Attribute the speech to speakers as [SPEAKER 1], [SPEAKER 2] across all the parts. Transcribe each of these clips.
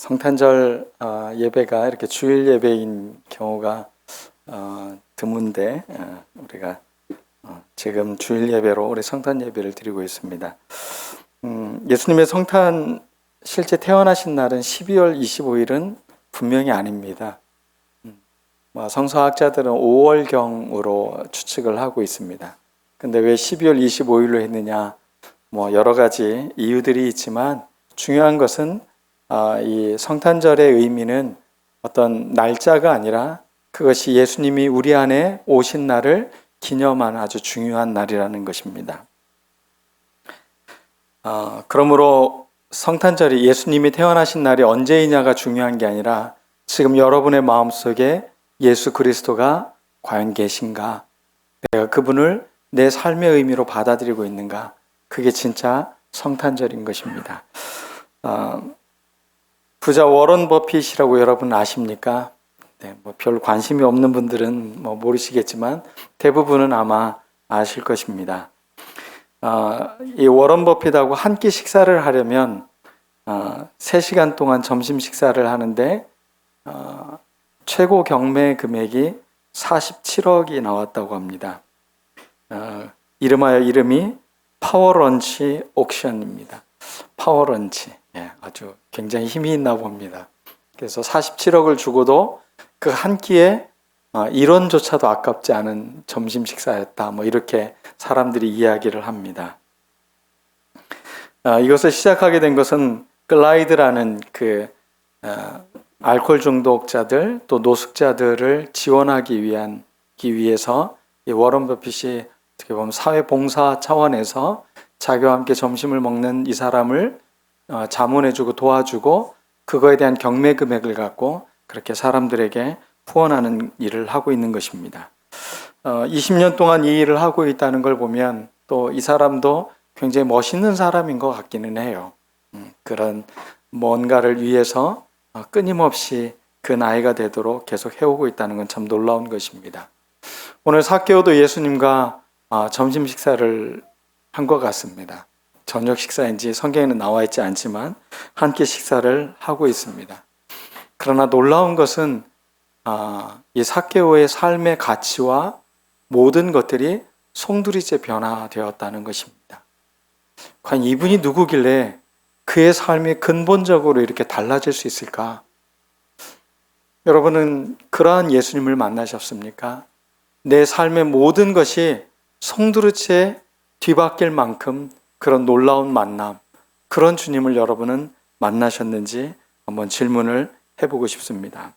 [SPEAKER 1] 성탄절 예배가 이렇게 주일 예배인 경우가 드문데 우리가 지금 주일 예배로 우리 성탄 예배를 드리고 있습니다. 예수님의 성탄 실제 태어나신 날은 12월 25일은 분명히 아닙니다. 성서학자들은 5월경으로 추측을 하고 있습니다. 근데 왜 12월 25일로 했느냐? 여러 가지 이유들이 있지만 중요한 것은 이 성탄절의 의미는 어떤 날짜가 아니라 그것이 예수님이 우리 안에 오신 날을 기념하는 아주 중요한 날이라는 것입니다. 그러므로 성탄절이 예수님이 태어나신 날이 언제이냐가 중요한 게 아니라 지금 여러분의 마음속에 예수 그리스도가 과연 계신가? 내가 그분을 내 삶의 의미로 받아들이고 있는가? 그게 진짜 성탄절인 것입니다. 부자 워런 버핏이라고 여러분 아십니까? 네, 별 관심이 없는 분들은 모르시겠지만 대부분은 아마 아실 것입니다. 이 워런 버핏하고 한 끼 식사를 하려면 3시간 동안 점심 식사를 하는데 최고 경매 금액이 47억이 나왔다고 합니다. 이름이 파워런치 옥션입니다. 파워런치. 아주 굉장히 힘이 있나 봅니다. 그래서 47억을 주고도 그 한 끼에 1원조차도 아깝지 않은 점심 식사였다. 이렇게 사람들이 이야기를 합니다. 이것을 시작하게 된 것은 글라이드라는 알코올 중독자들 또 노숙자들을 지원하기 위해서 이 워런 버핏이 어떻게 보면 사회봉사 차원에서 자기와 함께 점심을 먹는 이 사람을 자문해주고 도와주고 그거에 대한 경매 금액을 갖고 그렇게 사람들에게 후원하는 일을 하고 있는 것입니다. 20년 동안 이 일을 하고 있다는 걸 보면 또 이 사람도 굉장히 멋있는 사람인 것 같기는 해요. 그런 뭔가를 위해서 끊임없이 그 나이가 되도록 계속 해오고 있다는 건 참 놀라운 것입니다. 오늘 삭개오도 예수님과 점심 식사를 한 것 같습니다. 저녁 식사인지 성경에는 나와 있지 않지만 한 끼 식사를 하고 있습니다. 그러나 놀라운 것은 이 삭개오의 삶의 가치와 모든 것들이 송두리째 변화되었다는 것입니다. 과연 이분이 누구길래 그의 삶이 근본적으로 이렇게 달라질 수 있을까? 여러분은 그러한 예수님을 만나셨습니까? 내 삶의 모든 것이 송두리째 뒤바뀔 만큼 그런 놀라운 만남, 그런 주님을 여러분은 만나셨는지 한번 질문을 해보고 싶습니다.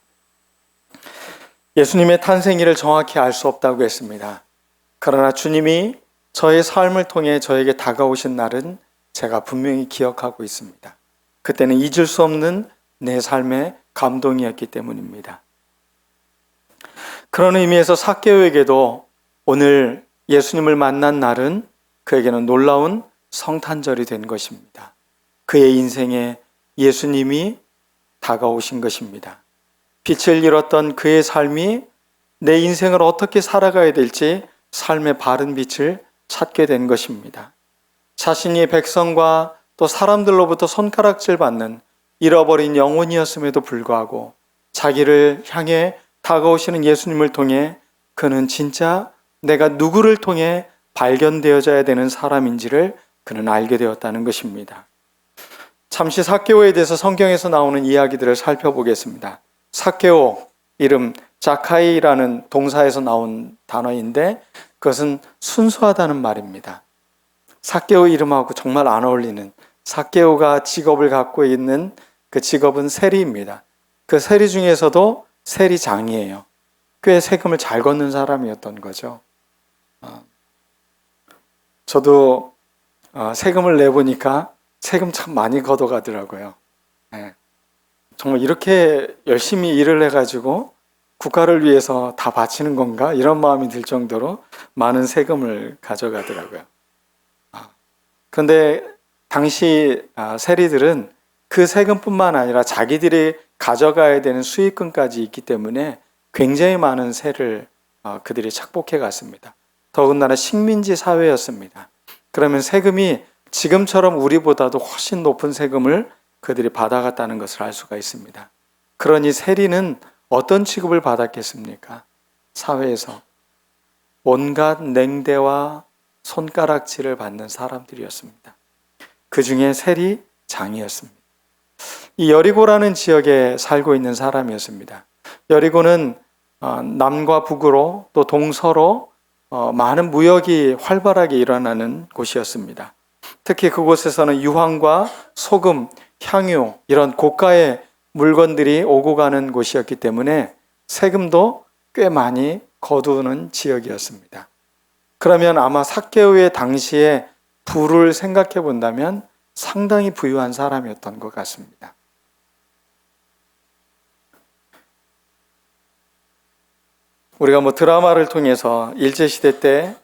[SPEAKER 1] 예수님의 탄생일을 정확히 알 수 없다고 했습니다. 그러나 주님이 저의 삶을 통해 저에게 다가오신 날은 제가 분명히 기억하고 있습니다. 그때는 잊을 수 없는 내 삶의 감동이었기 때문입니다. 그런 의미에서 삭개오에게도 오늘 예수님을 만난 날은 그에게는 놀라운 성탄절이 된 것입니다. 그의 인생에 예수님이 다가오신 것입니다. 빛을 잃었던 그의 삶이 내 인생을 어떻게 살아가야 될지 삶의 바른 빛을 찾게 된 것입니다. 자신이 백성과 또 사람들로부터 손가락질 받는 잃어버린 영혼이었음에도 불구하고 자기를 향해 다가오시는 예수님을 통해 그는 진짜 내가 누구를 통해 발견되어져야 되는 사람인지를 그는 알게 되었다는 것입니다. 잠시 삭개오에 대해서 성경에서 나오는 이야기들을 살펴보겠습니다. 삭개오, 이름 자카이라는 동사에서 나온 단어인데 그것은 순수하다는 말입니다. 삭개오 이름하고 정말 안 어울리는, 삭개오가 직업을 갖고 있는 그 직업은 세리입니다. 그 세리 중에서도 세리장이에요. 꽤 세금을 잘 걷는 사람이었던 거죠. 저도 세금을 내보니까 세금 참 많이 걷어가더라고요. 정말 이렇게 열심히 일을 해가지고 국가를 위해서 다 바치는 건가? 이런 마음이 들 정도로 많은 세금을 가져가더라고요. 그런데 당시 세리들은 그 세금뿐만 아니라 자기들이 가져가야 되는 수익금까지 있기 때문에 굉장히 많은 세를 그들이 착복해 갔습니다. 더군다나 식민지 사회였습니다. 그러면 세금이 지금처럼 우리보다도 훨씬 높은 세금을 그들이 받아갔다는 것을 알 수가 있습니다. 그러니 세리는 어떤 취급을 받았겠습니까? 사회에서 온갖 냉대와 손가락질을 받는 사람들이었습니다. 그 중에 세리장이었습니다. 이 여리고라는 지역에 살고 있는 사람이었습니다. 여리고는 남과 북으로 또 동서로 많은 무역이 활발하게 일어나는 곳이었습니다. 특히 그곳에서는 유황과 소금, 향유 이런 고가의 물건들이 오고 가는 곳이었기 때문에 세금도 꽤 많이 거두는 지역이었습니다. 그러면 아마 삭개오의 당시에 부를 생각해 본다면 상당히 부유한 사람이었던 것 같습니다. 우리가 드라마를 통해서 일제시대 때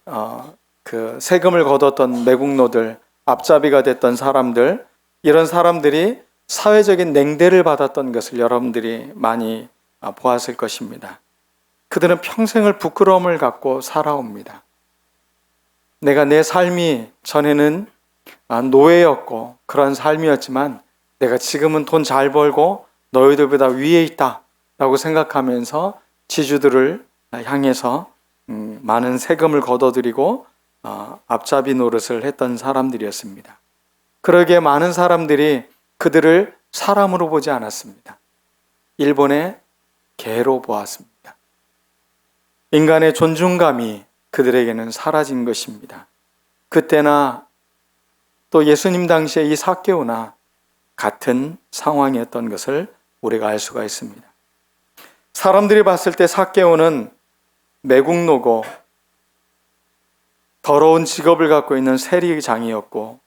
[SPEAKER 1] 그 세금을 거뒀던 매국노들, 앞잡이가 됐던 사람들, 이런 사람들이 사회적인 냉대를 받았던 것을 여러분들이 많이 보았을 것입니다. 그들은 평생을 부끄러움을 갖고 살아옵니다. 내가 내 삶이 전에는 노예였고 그런 삶이었지만 내가 지금은 돈 잘 벌고 너희들보다 위에 있다 라고 생각하면서 지주들을 향해서 많은 세금을 걷어들이고 앞잡이 노릇을 했던 사람들이었습니다. 그러기에 많은 사람들이 그들을 사람으로 보지 않았습니다. 일본의 개로 보았습니다. 인간의 존중감이 그들에게는 사라진 것입니다. 그때나 또 예수님 당시에 이 삭개오나 같은 상황이었던 것을 우리가 알 수가 있습니다. 사람들이 봤을 때 삭개오는 매국노고 더러운 직업을 갖고 있는 세리장이었고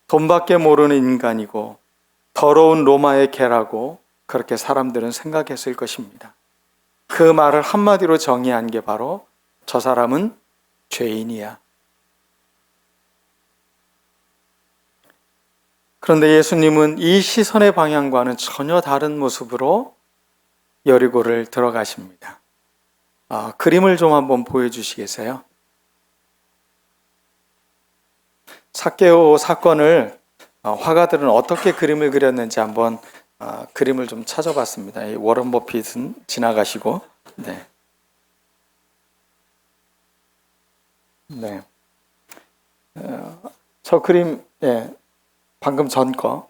[SPEAKER 1] 돈밖에 모르는 인간이고 더러운 로마의 개라고 그렇게 사람들은 생각했을 것입니다. 그 말을 한마디로 정의한 게 바로 저 사람은 죄인이야. 그런데 예수님은 이 시선의 방향과는 전혀 다른 모습으로 여리고를 들어가십니다. 그림을 좀 한번 보여주시겠어요? 삭개오 사건을 화가들은 어떻게 그림을 그렸는지 한번 그림을 좀 찾아봤습니다. 이 워런 버핏은 지나가시고, 네. 저 그림, 방금 전 거.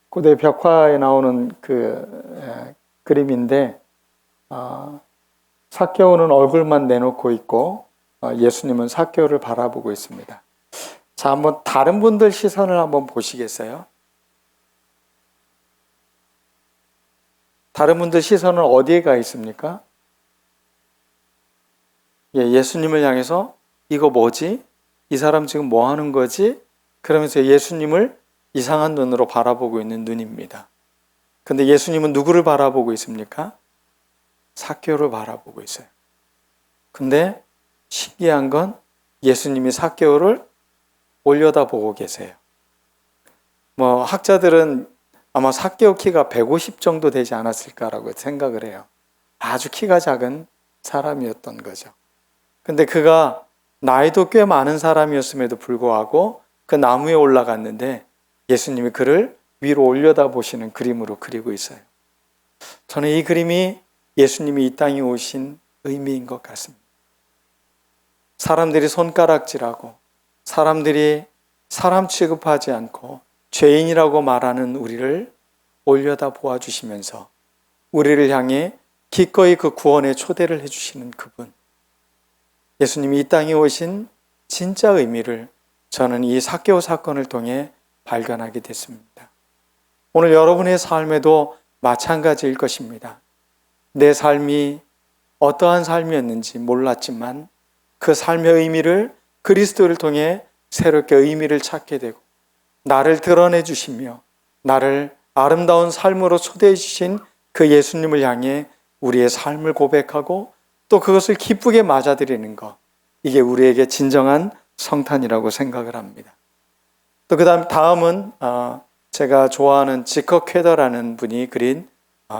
[SPEAKER 1] 고대 벽화에 나오는 그 그림인데, 삭개오는 얼굴만 내놓고 있고, 예수님은 삭개오를 바라보고 있습니다. 자, 한번 다른 분들 시선을 한번 보시겠어요? 다른 분들 시선은 어디에 가 있습니까? 예수님을 향해서 이거 뭐지? 이 사람 지금 뭐 하는 거지? 그러면서 예수님을 이상한 눈으로 바라보고 있는 눈입니다. 근데 예수님은 누구를 바라보고 있습니까? 삭개오를 바라보고 있어요. 근데 신기한 건 예수님이 삭개오를 올려다보고 계세요. 학자들은 아마 삭개오 키가 150 정도 되지 않았을까라고 생각을 해요. 아주 키가 작은 사람이었던 거죠. 근데 그가 나이도 꽤 많은 사람이었음에도 불구하고 그 나무에 올라갔는데 예수님이 그를 위로 올려다보시는 그림으로 그리고 있어요. 저는 이 그림이 예수님이 이 땅에 오신 의미인 것 같습니다. 사람들이 손가락질하고 사람들이 사람 취급하지 않고 죄인이라고 말하는 우리를 올려다 보아주시면서 우리를 향해 기꺼이 그 구원의 초대를 해주시는 그분, 예수님이 이 땅에 오신 진짜 의미를 저는 이 삭개오 사건을 통해 발견하게 됐습니다. 오늘 여러분의 삶에도 마찬가지일 것입니다. 내 삶이 어떠한 삶이었는지 몰랐지만 그 삶의 의미를 그리스도를 통해 새롭게 의미를 찾게 되고 나를 드러내 주시며 나를 아름다운 삶으로 초대해 주신 그 예수님을 향해 우리의 삶을 고백하고 또 그것을 기쁘게 맞아들이는 것, 이게 우리에게 진정한 성탄이라고 생각을 합니다. 또 다음은 제가 좋아하는 지커 쾌더라는 분이 그린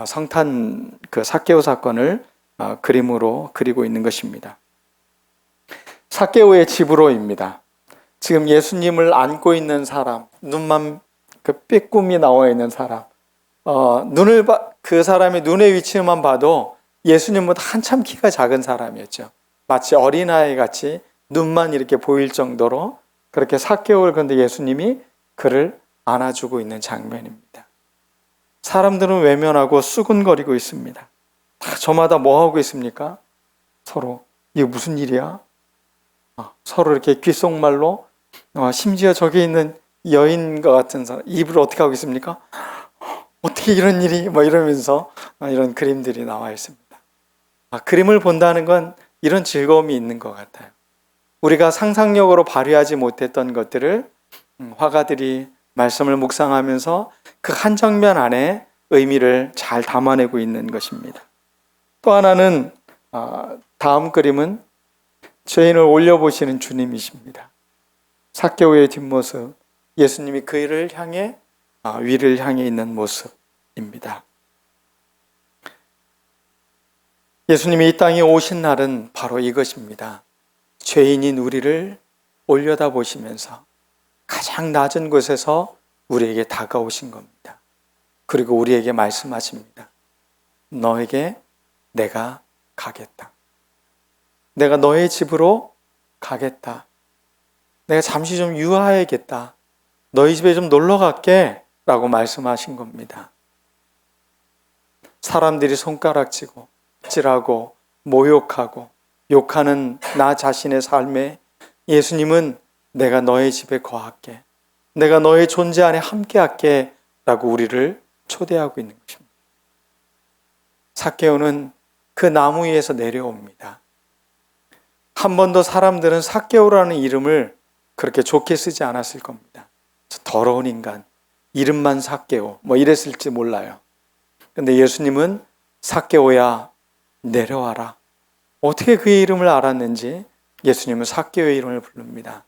[SPEAKER 1] 성탄 그 삭개오 사건을 그림으로 그리고 있는 것입니다. 삭개오의 집으로입니다. 지금 예수님을 안고 있는 사람, 눈만 그 빼꼼히 나와 있는 사람, 그 사람의 눈의 위치만 봐도 예수님보다 한참 키가 작은 사람이었죠. 마치 어린아이 같이 눈만 이렇게 보일 정도로 그렇게 삭개오를, 그런데 예수님이 그를 안아주고 있는 장면입니다. 사람들은 외면하고 수군거리고 있습니다. 다 저마다 뭐 하고 있습니까? 서로 이게 무슨 일이야? 서로 이렇게 귓속말로, 심지어 저기 있는 여인과 같은 사람 입을 어떻게 하고 있습니까? 어떻게 이런 일이, 뭐 이러면서 이런 그림들이 나와 있습니다. 그림을 본다는 건 이런 즐거움이 있는 것 같아요. 우리가 상상력으로 발휘하지 못했던 것들을 화가들이 말씀을 묵상하면서 그 한 장면 안에 의미를 잘 담아내고 있는 것입니다. 또 하나는 다음 그림은 죄인을 올려보시는 주님이십니다. 삭개오의 뒷모습, 예수님이 그를 향해 위를 향해 있는 모습입니다. 예수님이 이 땅에 오신 날은 바로 이것입니다. 죄인인 우리를 올려다보시면서 가장 낮은 곳에서 우리에게 다가오신 겁니다. 그리고 우리에게 말씀하십니다. 너에게 내가 가겠다. 내가 너의 집으로 가겠다. 내가 잠시 좀 유하해야겠다. 너희 집에 좀 놀러 갈게 라고 말씀하신 겁니다. 사람들이 손가락질하고 찔하고 모욕하고 욕하는 나 자신의 삶에 예수님은 내가 너의 집에 거할게. 내가 너의 존재 안에 함께할게 라고 우리를 초대하고 있는 것입니다. 삭개오는 그 나무 위에서 내려옵니다. 한 번도 사람들은 삭개오라는 이름을 그렇게 좋게 쓰지 않았을 겁니다. 더러운 인간, 이름만 삭개오, 뭐 이랬을지 몰라요. 근데 예수님은 삭개오야 내려와라. 어떻게 그의 이름을 알았는지 예수님은 삭개오의 이름을 부릅니다.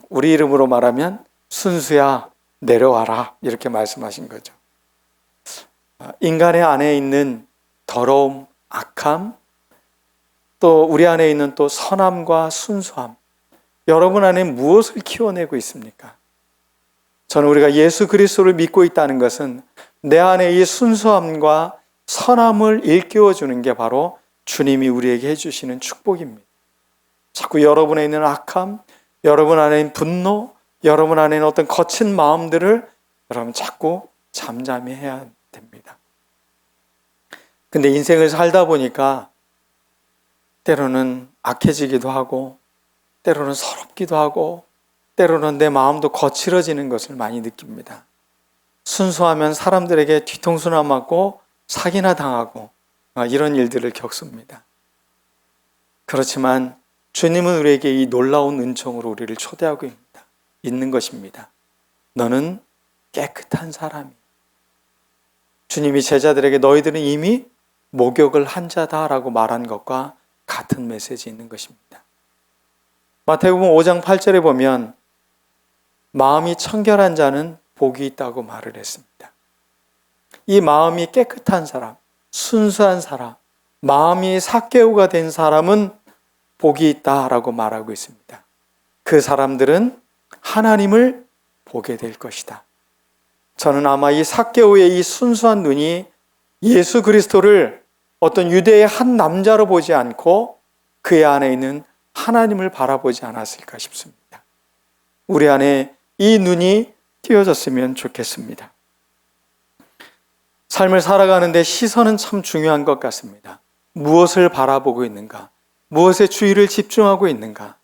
[SPEAKER 1] 우리 이름으로 말하면 순수야 내려와라 이렇게 말씀하신 거죠. 인간의 안에 있는 더러움, 악함, 또 우리 안에 있는 또 선함과 순수함, 여러분 안에 무엇을 키워내고 있습니까? 저는 우리가 예수 그리스도를 믿고 있다는 것은 내 안에 이 순수함과 선함을 일깨워주는 게 바로 주님이 우리에게 해주시는 축복입니다. 자꾸 여러분에 있는 악함, 여러분 안에 있는 분노, 여러분 안에 있는 어떤 거친 마음들을 여러분 자꾸 잠잠히 해야 됩니다. 근데 인생을 살다 보니까 때로는 악해지기도 하고 때로는 서럽기도 하고 때로는 내 마음도 거칠어지는 것을 많이 느낍니다. 순수하면 사람들에게 뒤통수나 맞고 사기나 당하고 이런 일들을 겪습니다. 그렇지만 주님은 우리에게 이 놀라운 은총으로 우리를 초대하고 있는 것입니다. 너는 깨끗한 사람이야. 주님이 제자들에게 너희들은 이미 목욕을 한 자다라고 말한 것과 같은 메시지 있는 것입니다. 마태복음 5장 8절에 보면 마음이 청결한 자는 복이 있다고 말을 했습니다. 이 마음이 깨끗한 사람, 순수한 사람, 마음이 삭개오가 된 사람은 복이 있다라고 말하고 있습니다. 그 사람들은 하나님을 보게 될 것이다. 저는 아마 이 삭개오의 이 순수한 눈이 예수 그리스도를 어떤 유대의 한 남자로 보지 않고 그의 안에 있는 하나님을 바라보지 않았을까 싶습니다. 우리 안에 이 눈이 띄어졌으면 좋겠습니다. 삶을 살아가는데 시선은 참 중요한 것 같습니다. 무엇을 바라보고 있는가? 무엇에 주의를 집중하고 있는가?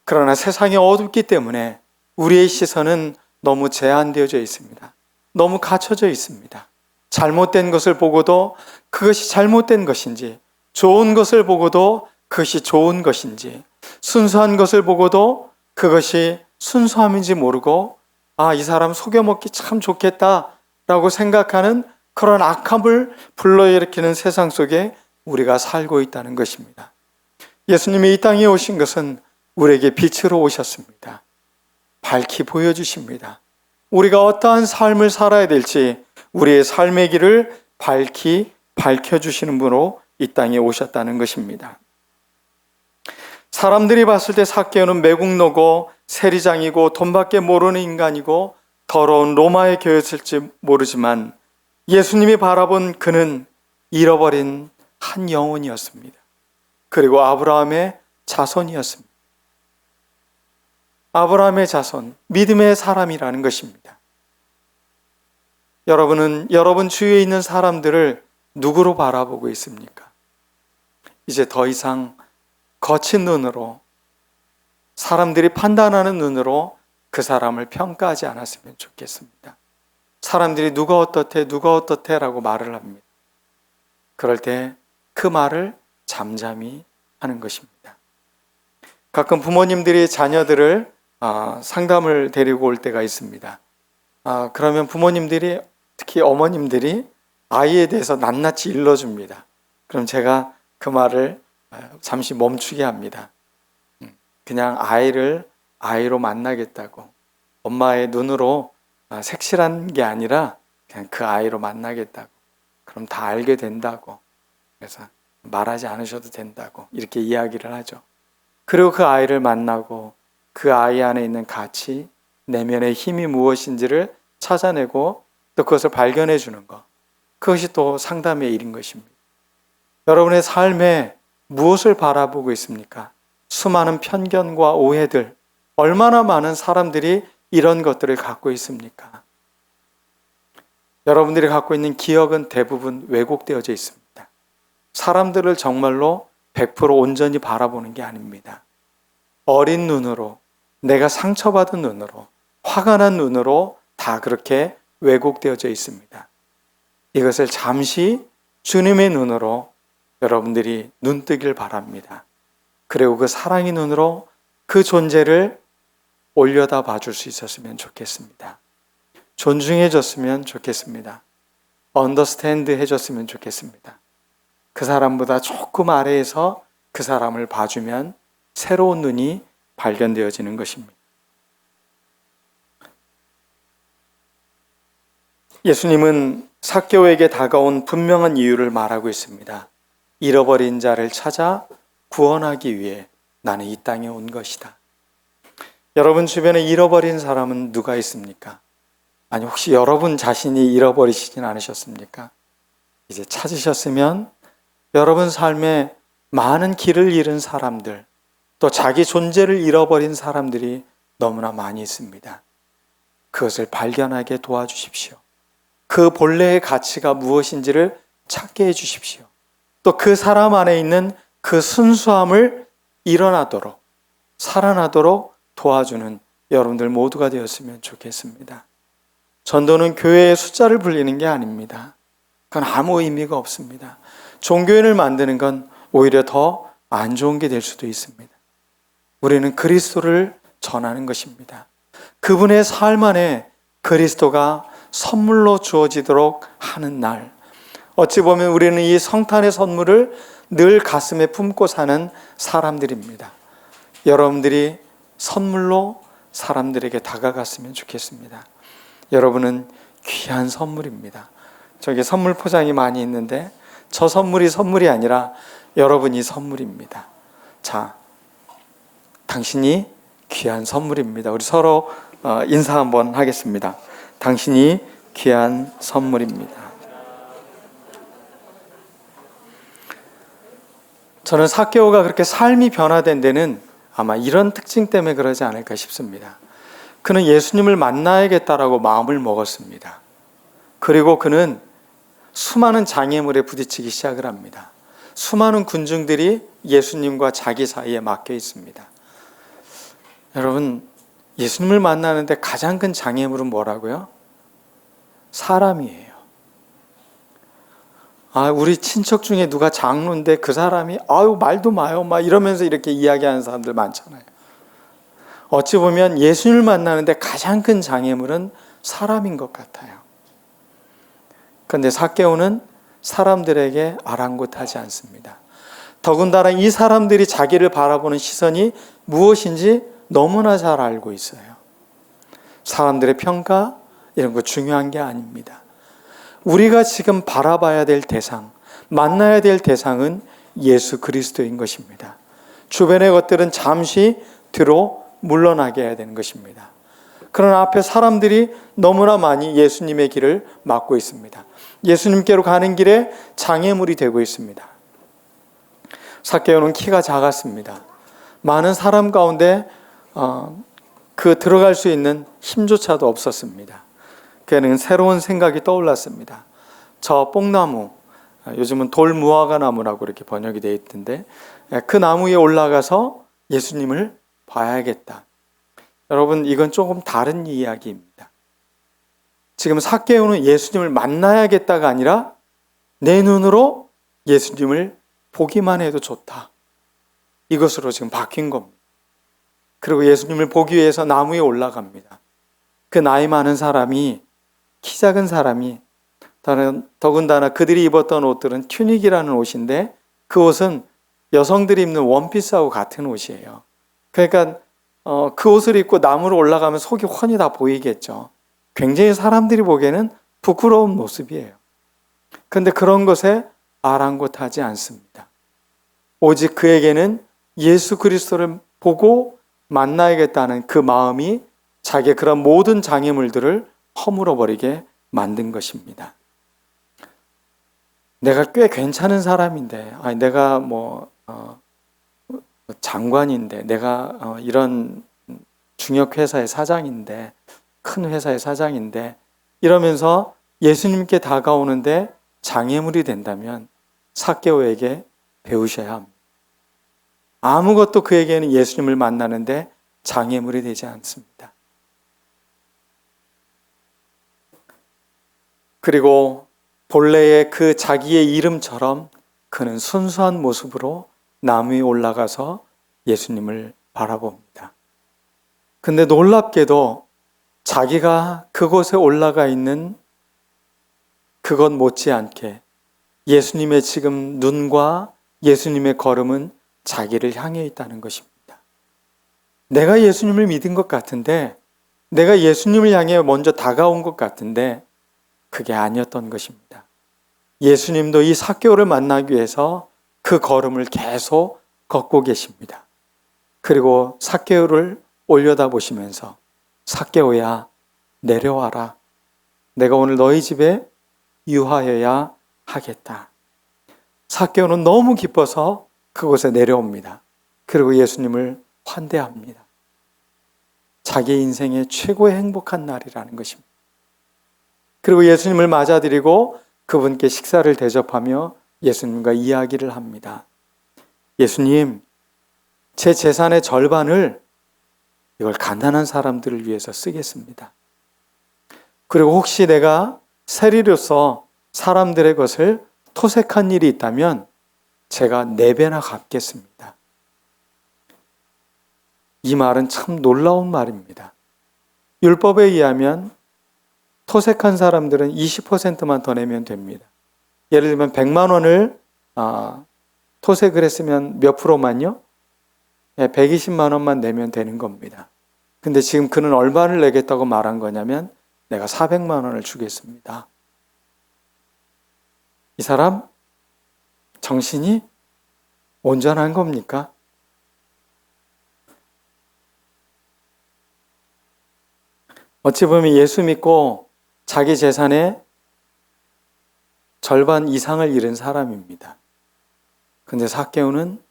[SPEAKER 1] 그러나 세상이 어둡기 때문에 우리의 시선은 너무 제한되어져 있습니다. 너무 갇혀져 있습니다. 잘못된 것을 보고도 그것이 잘못된 것인지, 좋은 것을 보고도 그것이 좋은 것인지, 순수한 것을 보고도 그것이 순수함인지 모르고 이 사람 속여먹기 참 좋겠다라고 생각하는 그런 악함을 불러일으키는 세상 속에 우리가 살고 있다는 것입니다. 예수님이 이 땅에 오신 것은 우리에게 빛으로 오셨습니다. 밝히 보여주십니다. 우리가 어떠한 삶을 살아야 될지 우리의 삶의 길을 밝히 밝혀주시는 분으로 이 땅에 오셨다는 것입니다. 사람들이 봤을 때 삭개오는 매국노고 세리장이고 돈밖에 모르는 인간이고 더러운 로마의 교였을지 모르지만 예수님이 바라본 그는 잃어버린 한 영혼이었습니다. 그리고 아브라함의 자손이었습니다. 아브라함의 자손, 믿음의 사람이라는 것입니다. 여러분은 여러분 주위에 있는 사람들을 누구로 바라보고 있습니까? 이제 더 이상 거친 눈으로, 사람들이 판단하는 눈으로 그 사람을 평가하지 않았으면 좋겠습니다. 사람들이 누가 어떻대 라고 말을 합니다. 그럴 때 그 말을 잠잠히 하는 것입니다. 가끔 부모님들이 자녀들을 상담을 데리고 올 때가 있습니다. 그러면 부모님들이, 특히 어머님들이 아이에 대해서 낱낱이 일러줍니다. 그럼 제가 그 말을 잠시 멈추게 합니다. 그냥 아이를 아이로 만나겠다고, 엄마의 눈으로 색칠한 게 아니라 그냥 그 아이로 만나겠다고, 그럼 다 알게 된다고, 그래서 말하지 않으셔도 된다고 이렇게 이야기를 하죠. 그리고 그 아이를 만나고 그 아이 안에 있는 가치, 내면의 힘이 무엇인지를 찾아내고 또 그것을 발견해 주는 것, 그것이 또 상담의 일인 것입니다. 여러분의 삶에 무엇을 바라보고 있습니까? 수많은 편견과 오해들, 얼마나 많은 사람들이 이런 것들을 갖고 있습니까? 여러분들이 갖고 있는 기억은 대부분 왜곡되어져 있습니다. 사람들을 정말로 100% 온전히 바라보는 게 아닙니다. 어린 눈으로, 내가 상처받은 눈으로, 화가 난 눈으로 다 그렇게 왜곡되어져 있습니다. 이것을 잠시 주님의 눈으로 여러분들이 눈뜨길 바랍니다. 그리고 그 사랑의 눈으로 그 존재를 올려다 봐줄 수 있었으면 좋겠습니다. 존중해줬으면 좋겠습니다. 언더스탠드 해줬으면 좋겠습니다. 그 사람보다 조금 아래에서 그 사람을 봐주면 새로운 눈이 발견되어지는 것입니다. 예수님은 삭개오에게 다가온 분명한 이유를 말하고 있습니다. 잃어버린 자를 찾아 구원하기 위해 나는 이 땅에 온 것이다. 여러분 주변에 잃어버린 사람은 누가 있습니까? 아니, 혹시 여러분 자신이 잃어버리시진 않으셨습니까? 이제 찾으셨으면 여러분 삶에 많은 길을 잃은 사람들, 또 자기 존재를 잃어버린 사람들이 너무나 많이 있습니다. 그것을 발견하게 도와주십시오. 그 본래의 가치가 무엇인지를 찾게 해주십시오. 또 그 사람 안에 있는 그 순수함을 일어나도록, 살아나도록 도와주는 여러분들 모두가 되었으면 좋겠습니다. 전도는 교회의 숫자를 불리는 게 아닙니다. 그건 아무 의미가 없습니다. 종교인을 만드는 건 오히려 더 안 좋은 게 될 수도 있습니다. 우리는 그리스도를 전하는 것입니다. 그분의 삶 안에 그리스도가 선물로 주어지도록 하는 날, 어찌 보면 우리는 이 성탄의 선물을 늘 가슴에 품고 사는 사람들입니다. 여러분들이 선물로 사람들에게 다가갔으면 좋겠습니다. 여러분은 귀한 선물입니다. 저기 선물 포장이 많이 있는데 저 선물이 아니라 여러분이 선물입니다. 자, 당신이 귀한 선물입니다. 우리 서로 인사 한번 하겠습니다. 당신이 귀한 선물입니다. 저는 삭개오가 그렇게 삶이 변화된 데는 아마 이런 특징 때문에 그러지 않을까 싶습니다. 그는 예수님을 만나야겠다라고 마음을 먹었습니다. 그리고 그는 수많은 장애물에 부딪히기 시작을 합니다. 수많은 군중들이 예수님과 자기 사이에 막혀 있습니다. 여러분, 예수님을 만나는데 가장 큰 장애물은 뭐라고요? 사람이에요. 우리 친척 중에 누가 장로인데 그 사람이 말도 마요 막 이러면서 이렇게 이야기하는 사람들 많잖아요. 어찌 보면 예수님을 만나는데 가장 큰 장애물은 사람인 것 같아요. 그런데 삭개오는 사람들에게 아랑곳하지 않습니다. 더군다나 이 사람들이 자기를 바라보는 시선이 무엇인지 너무나 잘 알고 있어요. 사람들의 평가 이런 거 중요한 게 아닙니다. 우리가 지금 바라봐야 될 대상, 만나야 될 대상은 예수 그리스도인 것입니다. 주변의 것들은 잠시 뒤로 물러나게 해야 되는 것입니다. 그러나 앞에 사람들이 너무나 많이 예수님의 길을 막고 있습니다. 예수님께로 가는 길에 장애물이 되고 있습니다. 삭개오는 키가 작았습니다. 많은 사람 가운데 들어갈 수 있는 힘조차도 없었습니다. 그는 새로운 생각이 떠올랐습니다. 저 뽕나무, 요즘은 돌무화과 나무라고 이렇게 번역이 되어 있던데, 그 나무 위에 올라가서 예수님을 봐야겠다. 여러분, 이건 조금 다른 이야기입니다. 지금 삭개오는 예수님을 만나야겠다가 아니라 내 눈으로 예수님을 보기만 해도 좋다. 이것으로 지금 바뀐 겁니다. 그리고 예수님을 보기 위해서 나무 위에 올라갑니다. 그 나이 많은 사람이, 키 작은 사람이, 더군다나 그들이 입었던 옷들은 튜닉이라는 옷인데 그 옷은 여성들이 입는 원피스하고 같은 옷이에요. 그러니까 그 옷을 입고 나무로 올라가면 속이 훤히 다 보이겠죠. 굉장히 사람들이 보기에는 부끄러운 모습이에요. 그런데 그런 것에 아랑곳하지 않습니다. 오직 그에게는 예수 그리스도를 보고 만나야겠다는 그 마음이 자기의 그런 모든 장애물들을 허물어버리게 만든 것입니다. 내가 꽤 괜찮은 사람인데, 내가 장관인데, 내가 이런 중역회사의 사장인데, 큰 회사의 사장인데, 이러면서 예수님께 다가오는데 장애물이 된다면 삭개오에게 배우셔야 합니다. 아무것도 그에게는 예수님을 만나는데 장애물이 되지 않습니다. 그리고 본래의 그 자기의 이름처럼 그는 순수한 모습으로 나무 위에 올라가서 예수님을 바라봅니다. 근데 놀랍게도 자기가 그곳에 올라가 있는 그것 못지않게 예수님의 지금 눈과 예수님의 걸음은 자기를 향해 있다는 것입니다. 내가 예수님을 믿은 것 같은데, 내가 예수님을 향해 먼저 다가온 것 같은데 그게 아니었던 것입니다. 예수님도 이 삭개오를 만나기 위해서 그 걸음을 계속 걷고 계십니다. 그리고 삭개오를 올려다보시면서 삭개오야, 내려와라. 내가 오늘 너희 집에 유하여야 하겠다. 삭개오는 너무 기뻐서 그곳에 내려옵니다. 그리고 예수님을 환대합니다. 자기 인생의 최고의 행복한 날이라는 것입니다. 그리고 예수님을 맞아들이고 그분께 식사를 대접하며 예수님과 이야기를 합니다. 예수님, 제 재산의 절반을 이걸 가난한 사람들을 위해서 쓰겠습니다. 그리고 혹시 내가 세리로서 사람들의 것을 토색한 일이 있다면 제가 4배나 갚겠습니다. 이 말은 참 놀라운 말입니다. 율법에 의하면 토색한 사람들은 20%만 더 내면 됩니다. 예를 들면 100만 원을 토색을 했으면 몇 프로만요? 120만 원만 내면 되는 겁니다. 근데 지금 그는 얼마를 내겠다고 말한 거냐면 내가 400만 원을 주겠습니다. 이 사람 정신이 온전한 겁니까? 어찌 보면 예수 믿고 자기 재산의 절반 이상을 잃은 사람입니다. 그런데 삭개오는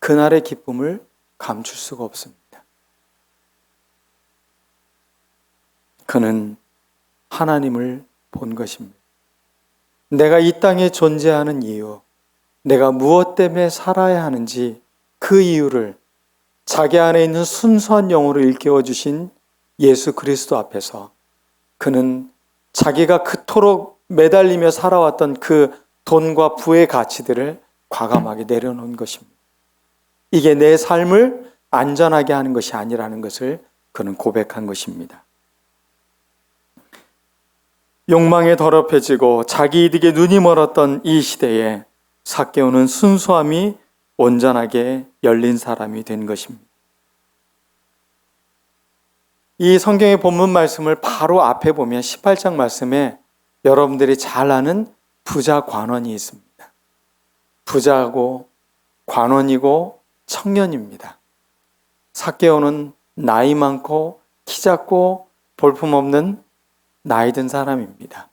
[SPEAKER 1] 그날의 기쁨을 감출 수가 없습니다. 그는 하나님을 본 것입니다. 내가 이 땅에 존재하는 이유, 내가 무엇 때문에 살아야 하는지 그 이유를 자기 안에 있는 순수한 영으로 일깨워 주신 예수 그리스도 앞에서 그는 자기가 그토록 매달리며 살아왔던 그 돈과 부의 가치들을 과감하게 내려놓은 것입니다. 이게 내 삶을 안전하게 하는 것이 아니라는 것을 그는 고백한 것입니다. 욕망에 더럽혀지고 자기 이득에 눈이 멀었던 이 시대에 삭개오는 순수함이 온전하게 열린 사람이 된 것입니다. 이 성경의 본문 말씀을 바로 앞에 보면 18장 말씀에 여러분들이 잘 아는 부자 관원이 있습니다. 부자고 관원이고 청년입니다. 삭개오는 나이 많고 키 작고 볼품없는 나이 든 사람입니다.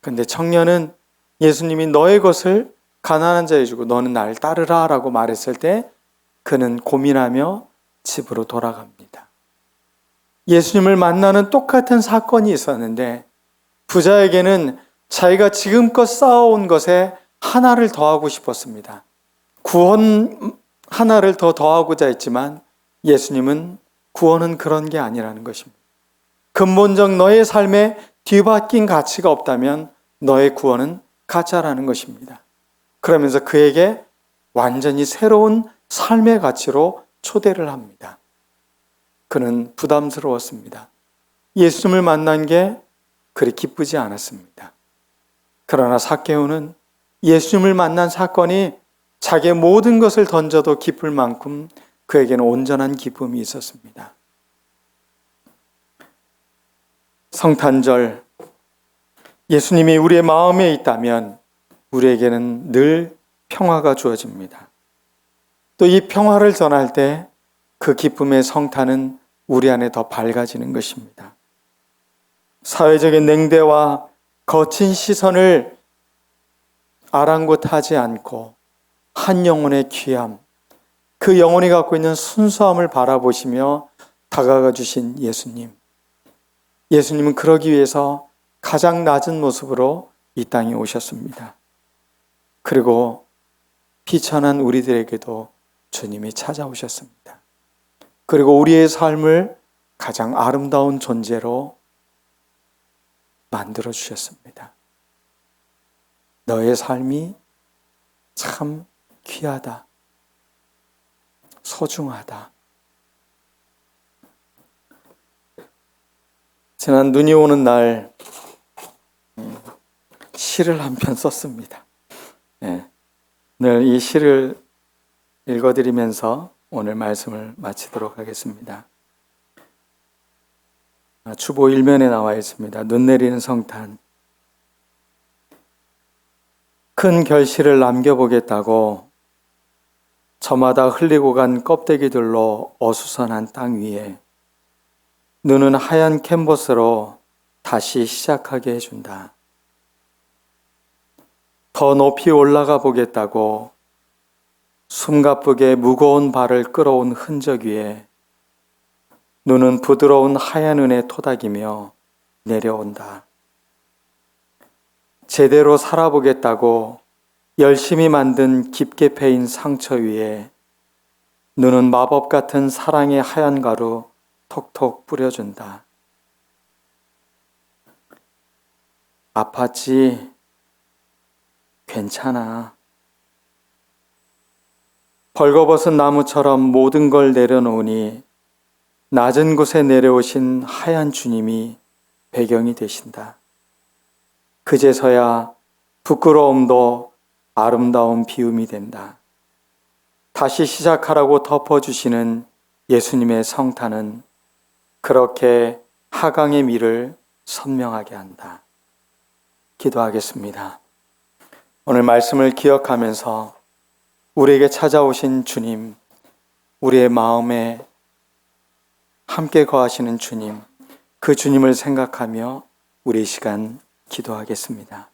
[SPEAKER 1] 근데 청년은 예수님이 너의 것을 가난한 자에 주고 너는 나를 따르라 라고 말했을 때 그는 고민하며 집으로 돌아갑니다. 예수님을 만나는 똑같은 사건이 있었는데 부자에게는 자기가 지금껏 쌓아온 것에 하나를 더하고 싶었습니다. 구원 하나를 더 더하고자 했지만 예수님은 구원은 그런 게 아니라는 것입니다. 근본적 너의 삶에 뒤바뀐 가치가 없다면 너의 구원은 가짜라는 것입니다. 그러면서 그에게 완전히 새로운 삶의 가치로 초대를 합니다. 그는 부담스러웠습니다. 예수님을 만난 게 그리 기쁘지 않았습니다. 그러나 삭개오는 예수님을 만난 사건이 자기의 모든 것을 던져도 기쁠 만큼 그에게는 온전한 기쁨이 있었습니다. 성탄절, 예수님이 우리의 마음에 있다면 우리에게는 늘 평화가 주어집니다. 또 이 평화를 전할 때 그 기쁨의 성탄은 우리 안에 더 밝아지는 것입니다. 사회적인 냉대와 거친 시선을 아랑곳하지 않고 한 영혼의 귀함, 그 영혼이 갖고 있는 순수함을 바라보시며 다가가 주신 예수님. 예수님은 그러기 위해서 가장 낮은 모습으로 이 땅에 오셨습니다. 그리고 비천한 우리들에게도 주님이 찾아오셨습니다. 그리고 우리의 삶을 가장 아름다운 존재로 만들어 주셨습니다. 너의 삶이 참 귀하다, 소중하다. 지난 눈이 오는 날 시를 한 편 썼습니다. 늘 이 시를 읽어드리면서 오늘 말씀을 마치도록 하겠습니다. 주보 1면에 나와 있습니다. 눈 내리는 성탄. 큰 결실을 남겨보겠다고 저마다 흘리고 간 껍데기들로 어수선한 땅 위에 눈은 하얀 캔버스로 다시 시작하게 해준다. 더 높이 올라가 보겠다고 숨가쁘게 무거운 발을 끌어온 흔적 위에 눈은 부드러운 하얀 은에 토닥이며 내려온다. 제대로 살아보겠다고 열심히 만든 깊게 패인 상처 위에 눈은 마법 같은 사랑의 하얀 가루 톡톡 뿌려준다. 아팠지? 괜찮아. 벌거벗은 나무처럼 모든 걸 내려놓으니 낮은 곳에 내려오신 하얀 주님이 배경이 되신다. 그제서야 부끄러움도 아름다운 비움이 된다. 다시 시작하라고 덮어주시는 예수님의 성탄은 그렇게 하강의 미를 선명하게 한다. 기도하겠습니다. 오늘 말씀을 기억하면서 우리에게 찾아오신 주님, 우리의 마음에 함께 거하시는 주님, 그 주님을 생각하며 우리 시간 기도하겠습니다.